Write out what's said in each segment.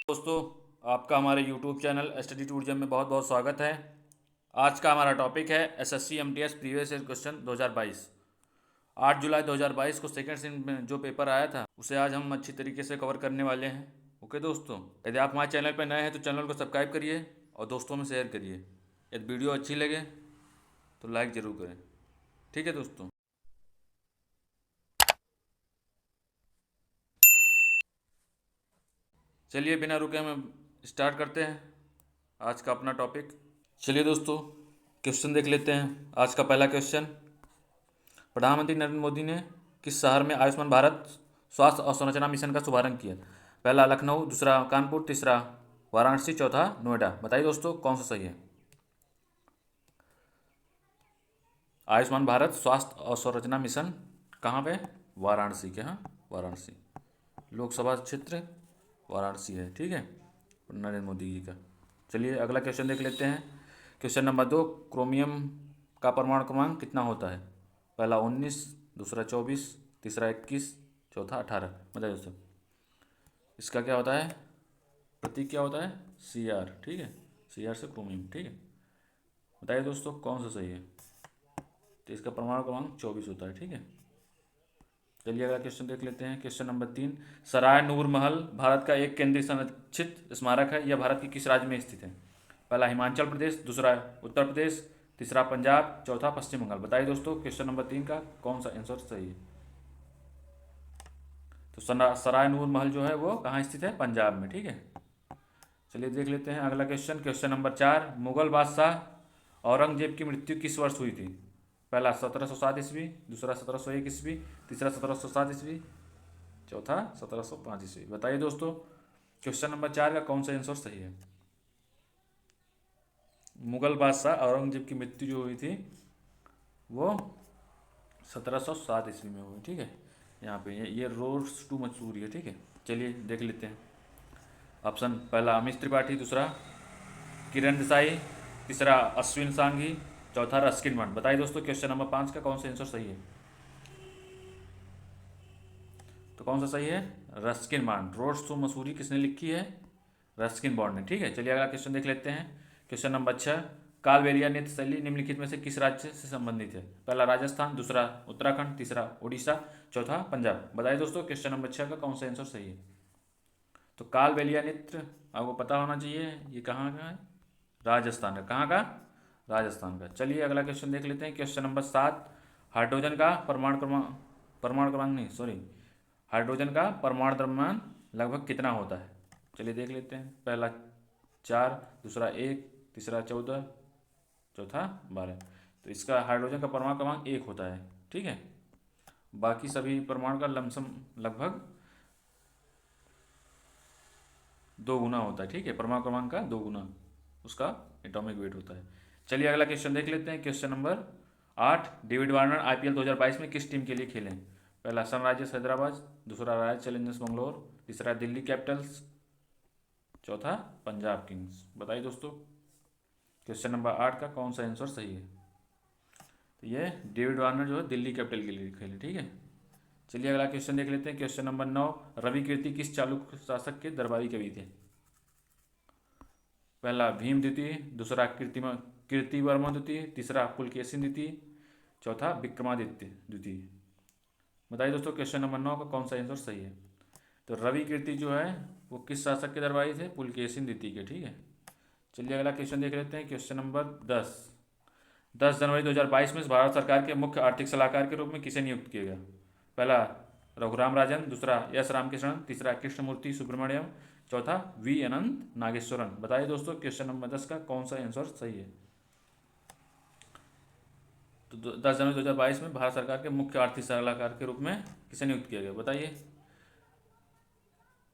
दोस्तों, आपका हमारे YouTube चैनल स्टडी टूरिज्म में बहुत बहुत स्वागत है। आज का हमारा टॉपिक है SSC MTS previous year question 2022। 8 जुलाई 2022 को सेकेंड सेम में जो पेपर आया था उसे आज हम अच्छी तरीके से कवर करने वाले हैं। ओके दोस्तों, यदि आप हमारे चैनल पर नए हैं तो चैनल को सब्सक्राइब करिए और दोस्तों में शेयर करिए। यदि वीडियो अच्छी लगे तो लाइक ज़रूर करें। ठीक है दोस्तों, चलिए बिना रुके हम स्टार्ट करते हैं आज का अपना टॉपिक। चलिए दोस्तों, क्वेश्चन देख लेते हैं। आज का पहला क्वेश्चन, प्रधानमंत्री नरेंद्र मोदी ने किस शहर में आयुष्मान भारत स्वास्थ्य अवसंरचना मिशन का शुभारंभ किया? पहला लखनऊ, दूसरा कानपुर, तीसरा वाराणसी, चौथा नोएडा। बताइए दोस्तों कौन सा सही है? आयुष्मान भारत स्वास्थ्य अवसंरचना मिशन कहाँ पे? वाराणसी के, हाँ वाराणसी लोकसभा क्षेत्र वाराणसी है। ठीक है, नरेंद्र मोदी जी का। चलिए अगला क्वेश्चन देख लेते हैं। क्वेश्चन नंबर 2, क्रोमियम का परमाणु क्रमांक कितना होता है? पहला 19, दूसरा 24, तीसरा 21, चौथा 18। बताइए दोस्तों इसका क्या होता है? प्रतीक क्या होता है? Cr। ठीक है, Cr से क्रोमियम। ठीक है, बताइए दोस्तों कौन सा सही है? तो इसका परमाणु क्रमांक 24 होता है। ठीक है, चलिए अगला क्वेश्चन देख लेते हैं। क्वेश्चन नंबर 3, सराय नूर महल भारत का एक केंद्रीय संरक्षित स्मारक है। यह भारत के किस राज्य में स्थित है? पहला हिमाचल प्रदेश, दूसरा उत्तर प्रदेश, तीसरा पंजाब, चौथा पश्चिम बंगाल। बताइए दोस्तों क्वेश्चन नंबर 3 का कौन सा आंसर सही है? तो सराय नूर महल जो है वो कहाँ स्थित है? पंजाब में। ठीक है, चलिए देख लेते हैं अगला क्वेश्चन। क्वेश्चन नंबर 4, मुगल बादशाह औरंगजेब की मृत्यु किस वर्ष हुई थी? पहला 1707 ईस्वी, दूसरा 1701 ईस्वी, तीसरा 1707 ईस्वी, चौथा 1705 ईस्वी। बताइए दोस्तों क्वेश्चन नंबर 4 का कौन सा आंसर सही है? मुगल बादशाह औरंगजेब की मृत्यु जो हुई थी वो 1707 ईस्वी में हुई। ठीक है, यहाँ पे ये रोड्स टू मंसूरी है। ठीक है, चलिए देख लेते हैं। ऑप्शन पहला अमित त्रिपाठी, दूसरा किरण देसाई, तीसरा अश्विन सांघी, चौथा रस्किन बंड। बताइए दोस्तों क्वेश्चन नंबर 5 का कौन सा आंसर सही है? तो कौन सा सही है? Ruskin Bond. Roads to Mussoorie किसने लिखी है? रस्किन बॉन्ड ने। ठीक है, चलिए अगला क्वेश्चन देख लेते हैं। क्वेश्चन नंबर 6, कालबेलिया नृत्य शैली निम्नलिखित में से किस राज्य से संबंधित है? पहला राजस्थान, दूसरा उत्तराखंड, तीसरा उड़ीसा, चौथा पंजाब। बताइए दोस्तों क्वेश्चन नंबर 6 का कौन सा आंसर सही है? तो कालबेलिया नृत्य आपको पता होना चाहिए ये कहाँ का है? राजस्थान का। कहाँ का? राजस्थान का। चलिए अगला क्वेश्चन देख लेते हैं। क्वेश्चन नंबर 7, हाइड्रोजन का परमाणु क्रमांक नहीं सॉरी हाइड्रोजन का परमाणु द्रव्यमान लगभग कितना होता है? चलिए देख लेते हैं। पहला 4, दूसरा 1, तीसरा 14, चौथा 12। तो इसका हाइड्रोजन का परमाणु क्रमांक 1 होता है। ठीक है, बाकी सभी परमाणु का लमसम लगभग 2 गुना होता है। ठीक है, परमाणु क्रमांक का 2 गुना उसका एटॉमिक वेट होता है। चलिए अगला क्वेश्चन देख लेते हैं। Question number 8, David Warner IPL 2022 में किस टीम के लिए खेले? पहला सनराइजर्स हैदराबाद, दूसरा रॉयल चैलेंजर्स बेंगलोर, तीसरा दिल्ली कैपिटल्स, चौथा पंजाब किंग्स। बताइए दोस्तों क्वेश्चन नंबर 8 का कौन सा आंसर सही है? तो ये डेविड वार्नर जो है दिल्ली कैपिटल के लिए खेले। ठीक है, चलिए अगला क्वेश्चन देख लेते हैं। क्वेश्चन नंबर 9, रवि कीर्ति किस चालुक्य शासक के दरबारी कवि थे? पहला भीम द्वितीय, दूसरा कीर्तिवर्मन द्वितीय, तीसरा पुलकेशिन द्वितीय, चौथा विक्रमादित्य द्वितीय। बताइए दोस्तों क्वेश्चन नंबर 9 का कौन सा आंसर सही है? तो रवि कीर्ति जो है वो किस शासक के दरबारी थे? पुलकेशिन द्वितीय के। ठीक है, चलिए अगला क्वेश्चन देख लेते हैं। क्वेश्चन नंबर 10 जनवरी 2022 में भारत सरकार के मुख्य आर्थिक सलाहकार के रूप में किसे नियुक्त किया गया? पहला रघुराम राजन, दूसरा एस रामकृष्णन, तीसरा कृष्णमूर्ति सुब्रमण्यम, चौथा वी अनंत नागेश्वरन। बताइए दोस्तों क्वेश्चन नंबर 10 का कौन सा आंसर सही है? तो 10 जनवरी 2022 में भारत सरकार के मुख्य आर्थिक सलाहकार के रूप में किसे नियुक्त किया गया? बताइए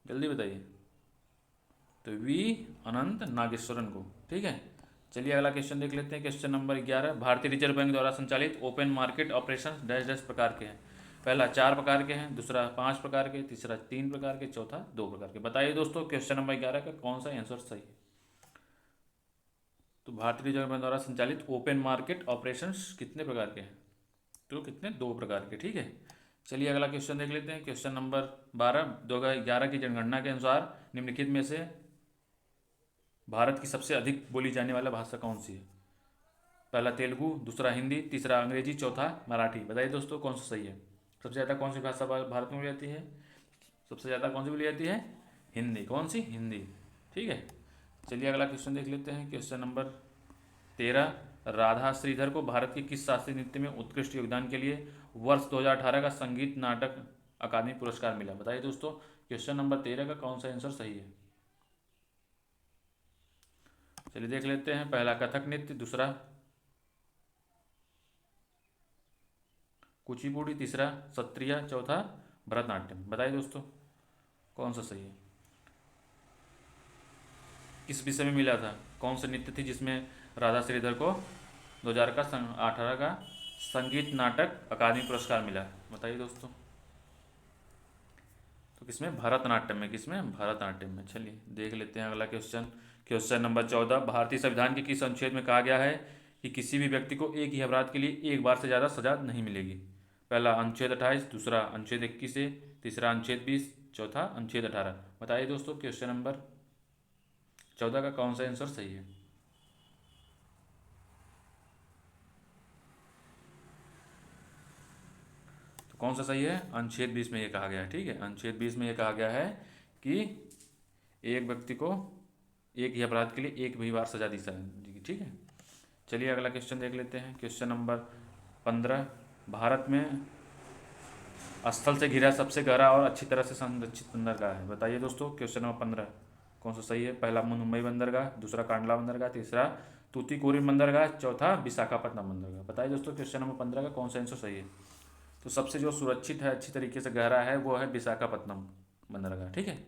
जल्दी बताइए। तो वी अनंत नागेश्वरन को। ठीक है, चलिए अगला क्वेश्चन देख लेते हैं। क्वेश्चन नंबर 11, भारतीय रिजर्व बैंक द्वारा संचालित open market operation dash dash प्रकार के हैं? पहला 4 प्रकार के हैं, दूसरा 5 प्रकार के, तीसरा 3 प्रकार के, चौथा 2 प्रकार के। बताइए दोस्तों क्वेश्चन नंबर 11 का कौन सा आंसर सही है? तो भारतीय रिजर्व बैंक द्वारा संचालित ओपन मार्केट ऑपरेशंस कितने प्रकार के हैं? तो कितने? 2 प्रकार के। ठीक है, चलिए अगला क्वेश्चन देख लेते हैं। क्वेश्चन नंबर 12, 2011 की जनगणना के अनुसार निम्नलिखित में से भारत की सबसे अधिक बोली जाने वाला भाषा कौन सी है? पहला तेलुगु, दूसरा हिंदी, तीसरा अंग्रेजी, चौथा मराठी। बताइए दोस्तों कौन सा सही है? सबसे ज़्यादा कौन सी भाषा भारत में बोली जाती है? सबसे ज़्यादा कौन सी बोली जाती है? हिंदी। कौन सी? हिंदी। ठीक है। चलिए अगला क्वेश्चन देख लेते हैं। Question number 13। राधा श्रीधर को भारत के किस शास्त्रीय नृत्य में उत्कृष्ट योगदान के लिए वर्ष 2018 का संगीत नाटक अकादमी पुरस्कार मिला? बताइए दोस्तों क्वेश्चन नंबर 13 का कौन सा आंसर सही है? चलिए देख लेते हैं। पहला कथक नृत्य, दूसरा कुचिपुड़ी, तीसरा सत्रिया, चौथा भरतनाट्यम। बताइए दोस्तों कौन सा सही है? किस विषय में मिला था? कौन सा नृत्य थी जिसमें राधा श्रीधर को 2018 का संगीत नाटक अकादमी पुरस्कार मिला? बताइए दोस्तों। तो किसमें? भरतनाट्यम में। किसमें? भरतनाट्यम में। चलिए देख लेते हैं अगला क्वेश्चन। Question number 14। भारतीय संविधान के किस अनुच्छेद में कहा गया है कि किसी भी व्यक्ति को एक ही अपराध के लिए एक बार से ज़्यादा सजा नहीं मिलेगी? पहला अनुच्छेद 28, दूसरा अनुच्छेद 21 से, तीसरा अनुच्छेद 20, चौथा अनुच्छेद 18। बताइए दोस्तों क्वेश्चन नंबर 14 का कौन सा आंसर सही है? तो कौन सा सही है? अनुच्छेद 20 में ये कहा गया है। ठीक है, अनुच्छेद 20 में ये कहा गया है कि एक व्यक्ति को एक ही अपराध के लिए एक भी बार सजा दी जाएगी। ठीक है। चलिए अगला क्वेश्चन देख लेते हैं। Question number 15। भारत में स्थल से घिरा सबसे गहरा और अच्छी तरह से संरक्षित बंदरगाह है? बताइए दोस्तों क्वेश्चन नंबर 15 कौन सा सही है? पहला मुंबई बंदरगाह, दूसरा कांडला बंदरगाह, तीसरा तूतीकोरिन बंदरगाह, चौथा विशाखापट्टनम बंदरगाह। बताइए दोस्तों क्वेश्चन नंबर 15 का कौन सा आंसर सही है? तो सबसे जो सुरक्षित है, अच्छी तरीके से गहरा है, वो है विशाखापट्टनम बंदरगाह। ठीक है।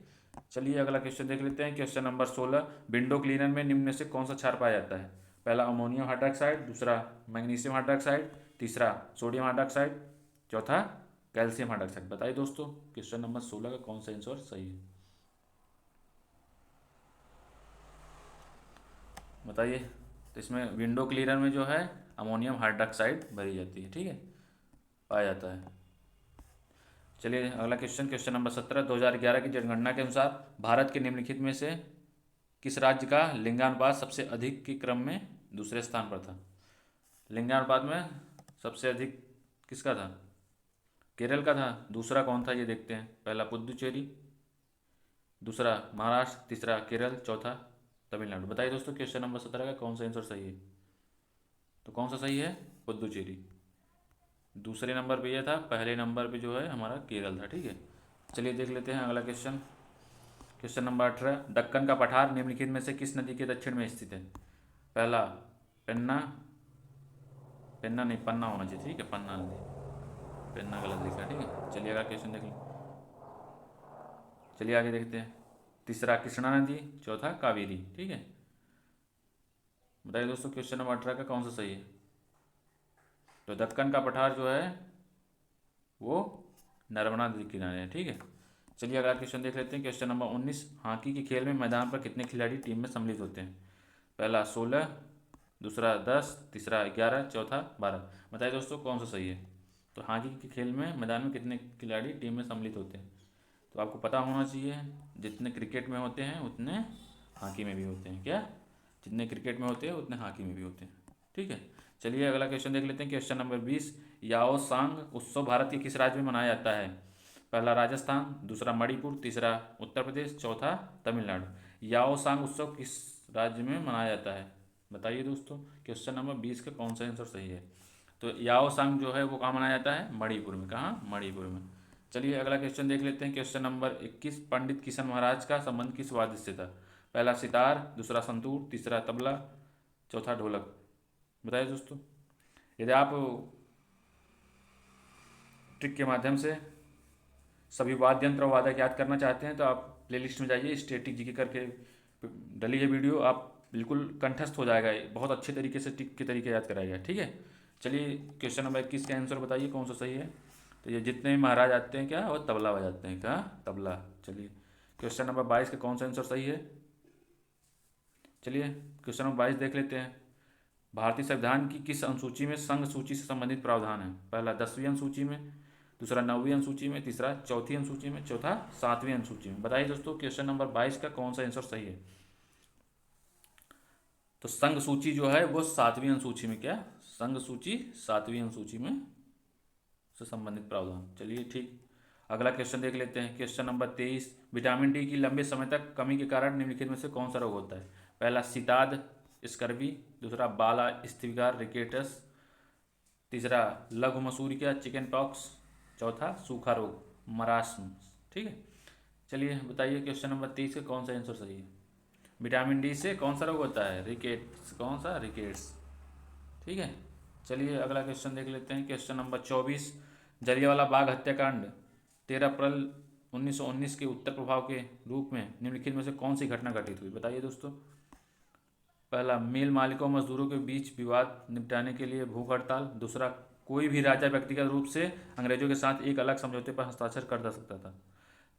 चलिए अगला क्वेश्चन देख लेते हैं। Question number 16। विंडो क्लीनर में निम्न में से कौन सा क्षार पाया जाता है? पहला अमोनियम हाइड्रॉक्साइड, दूसरा मैग्नीशियम हाइड्रॉक्साइड, तीसरा सोडियम हाइड्रॉक्साइड, चौथा कैल्शियम हाइड्रॉक्साइड। बताइए दोस्तों क्वेश्चन नंबर 16 का कौन सा आंसर सही है? बताइए। तो इसमें विंडो क्लीनर में जो है अमोनियम हाइड्रॉक्साइड भरी जाती है। ठीक है, पाया जाता है। चलिए अगला क्वेश्चन। Question number 17। 2011 की जनगणना के अनुसार भारत के निम्नलिखित में से किस राज्य का लिंगानुपात सबसे अधिक के क्रम में दूसरे स्थान पर था? लिंगानुपात में सबसे अधिक किसका था? केरल का था। दूसरा कौन था ये देखते हैं। पहला पुदुचेरी, दूसरा महाराष्ट्र, तीसरा केरल, चौथा तमिलनाडु। बताइए दोस्तों क्वेश्चन नंबर 17 का कौन सा आंसर सही है? तो कौन सा सही है? पुदुचेरी। दूसरे नंबर पे ये था, पहले नंबर पे जो है हमारा केरल था। ठीक है। चलिए देख लेते हैं अगला क्वेश्चन। Question number 18। दक्कन का पठार निम्नलिखित में से किस नदी के दक्षिण में स्थित है? पहला पेन्ना, पेन्ना नहीं पन्ना होना चाहिए। ठीक है, पन्ना नदी, पेन्ना गलत लिखा। ठीक है। चलिए अगला क्वेश्चन देख लें। चलिए आगे देखते हैं। तीसरा कृष्णा नदी, चौथा कावेरी। ठीक है। बताइए दोस्तों क्वेश्चन नंबर 18 का कौन सा सही है? तो दक्कन का पठार जो है वो नर्मदा नदी के किनारे है। ठीक है। चलिए अगला क्वेश्चन देख लेते हैं। Question number 19। हॉकी के खेल में मैदान पर कितने खिलाड़ी टीम में सम्मिलित होते हैं? पहला 16, दूसरा 10, तीसरा 11, चौथा 12। बताइए दोस्तों कौन सा सही है? तो हॉकी के खेल में मैदान में कितने खिलाड़ी टीम में सम्मिलित होते हैं? तो आपको पता होना चाहिए, जितने क्रिकेट में होते हैं उतने हॉकी में भी होते हैं। क्या? जितने क्रिकेट में होते हैं उतने हॉकी में भी होते हैं। ठीक है। चलिए अगला क्वेश्चन देख लेते हैं। Question number 20। याओ सांग उत्सव भारत के किस राज्य में मनाया जाता है? पहला राजस्थान, दूसरा मणिपुर, तीसरा उत्तर प्रदेश, चौथा तमिलनाडु। याओ सांग उत्सव किस राज्य में मनाया जाता है? बताइए दोस्तों क्वेश्चन नंबर 20 का कौन सा आंसर सही है? तो याओ सांग जो है वो कहाँ मनाया जाता है? मणिपुर में। कहाँ? मणिपुर में। चलिए अगला क्वेश्चन देख लेते हैं। Question number 21। पंडित किशन महाराज का संबंध किस वाद्य से था? पहला सितार, दूसरा संतूर, तीसरा तबला, चौथा ढोलक। बताइए दोस्तों। यदि आप ट्रिक के माध्यम से सभी वाद्य यंत्र और वादक याद करना चाहते हैं तो आप प्लेलिस्ट में जाइए, स्टैटिक जीके करके डली है वीडियो, आप बिल्कुल कंठस्थ हो जाएगा। बहुत अच्छे तरीके से टिक के तरीके याद कराएगा। ठीक है। चलिए क्वेश्चन नंबर 21 का आंसर बताइए कौन सा सही है? तो ये जितने भी महाराज आते हैं क्या वो तबला बजाते हैं। क्या? तबला। चलिए क्वेश्चन नंबर 22 का कौन सा आंसर सही है? चलिए क्वेश्चन नंबर 22 देख लेते हैं। भारतीय संविधान की किस अनुसूची में संघ सूची से संबंधित प्रावधान है? पहला 10वीं अनुसूची में, दूसरा 9वीं अनुसूची में, तीसरा चौथी अनुसूची में, चौथा 7वीं अनुसूची में। बताइए दोस्तों क्वेश्चन नंबर 22 का कौन सा आंसर सही है? तो संघ सूची जो है वो 7वीं अनुसूची में, क्या संघ सूची 7वीं अनुसूची में से संबंधित प्रावधान। चलिए ठीक, अगला क्वेश्चन देख लेते हैं। क्वेश्चन नंबर 23, विटामिन डी की लंबे समय तक कमी के कारण निम्नलिखित में से कौन सा रोग होता है? पहला सीताद स्कर्वी, दूसरा बाला स्तविकार रिकेटस, तीसरा लघु मसूरिका चिकन पॉक्स, चौथा सूखा रोग मरास्म। ठीक है, चलिए बताइए क्वेश्चन नंबर 23 का कौन सा आंसर सही है? विटामिन डी से कौन सा रोग होता है? रिकेट्स। कौन सा? रिकेट्स। ठीक है, चलिए अगला क्वेश्चन देख लेते हैं। क्वेश्चन नंबर 24, जलियांवाला बाग हत्याकांड 13 अप्रैल 1919 के उत्तर प्रभाव के रूप में निम्नलिखित में से कौन सी घटना घटित हुई? बताइए दोस्तों। पहला, मिल मालिकों मजदूरों के बीच विवाद निपटाने के लिए भूख हड़ताल। दूसरा, कोई भी राजा व्यक्तिगत रूप से अंग्रेजों के साथ एक अलग समझौते पर हस्ताक्षर कर सकता था।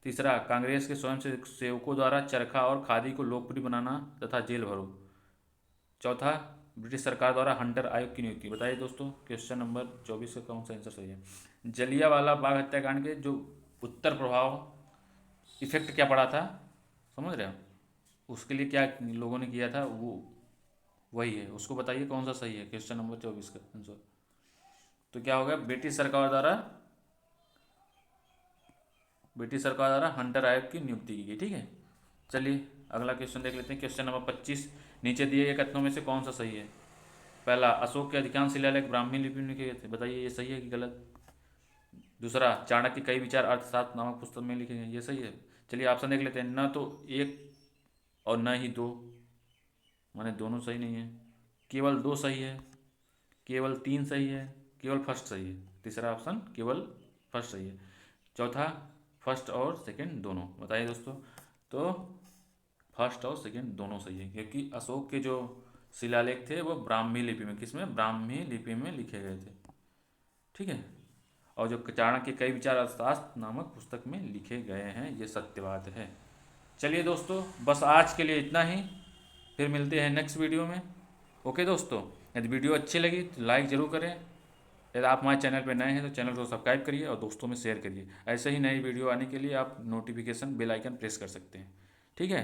तीसरा, कांग्रेस के स्वयं सेवकों द्वारा चरखा और खादी को लोकप्रिय बनाना तथा जेल भरो। चौथा, ब्रिटिश सरकार द्वारा हंटर आयोग की नियुक्ति। बताइए दोस्तों क्वेश्चन नंबर 24 का कौन सा आंसर सही है? जलियांवाला बाग हत्याकांड के जो उत्तर प्रभाव इफेक्ट क्या पड़ा था, समझ रहे हो, उसके लिए क्या लोगों ने किया था, वो वही है, उसको बताइए कौन सा सही है क्वेश्चन नंबर 24 का आंसर। तो क्या होगा? ब्रिटिश सरकार द्वारा हंटर आयोग की नियुक्ति की गई। ठीक है, चलिए अगला क्वेश्चन देख लेते हैं। क्वेश्चन नंबर 25, नीचे दिए गए कथनों में से कौन सा सही है? पहला, अशोक के अधिकांश शिलालेख ब्राह्मी लिपि में लिखे गए थे। बताइए ये सही है कि गलत? दूसरा, चाणक्य के कई विचार अर्थशास्त्र नामक पुस्तक में लिखे गए, ये सही है। चलिए ऑप्शन देख लेते हैं। न तो एक और न ही दो, माने दोनों सही नहीं है। केवल दो सही है, केवल तीन सही है, केवल फर्स्ट सही है। तीसरा ऑप्शन केवल फर्स्ट सही है। चौथा, फर्स्ट और सेकंड दोनों। बताइए दोस्तों। तो फर्स्ट और सेकंड दोनों सही है, क्योंकि अशोक के जो शिलालेख थे वो ब्राह्मी लिपि में, किसमें? ब्राह्मी लिपि में लिखे गए थे। ठीक है, और जो चाणक्य के कई विचार अर्थशास्त्र नामक पुस्तक में लिखे गए हैं, ये सत्य बात है। चलिए दोस्तों, बस आज के लिए इतना ही, फिर मिलते हैं नेक्स्ट वीडियो में। ओके दोस्तों, यदि वीडियो अच्छी लगी तो लाइक ज़रूर करें। यदि आप हमारे चैनल पर नए हैं तो चैनल को सब्सक्राइब करिए और दोस्तों में शेयर करिए। ऐसे ही नई वीडियो आने के लिए आप नोटिफिकेशन बेल आइकन प्रेस कर सकते हैं। ठीक है,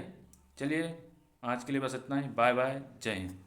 चलिए आज के लिए बस इतना ही। बाय बाय, जय हिंद।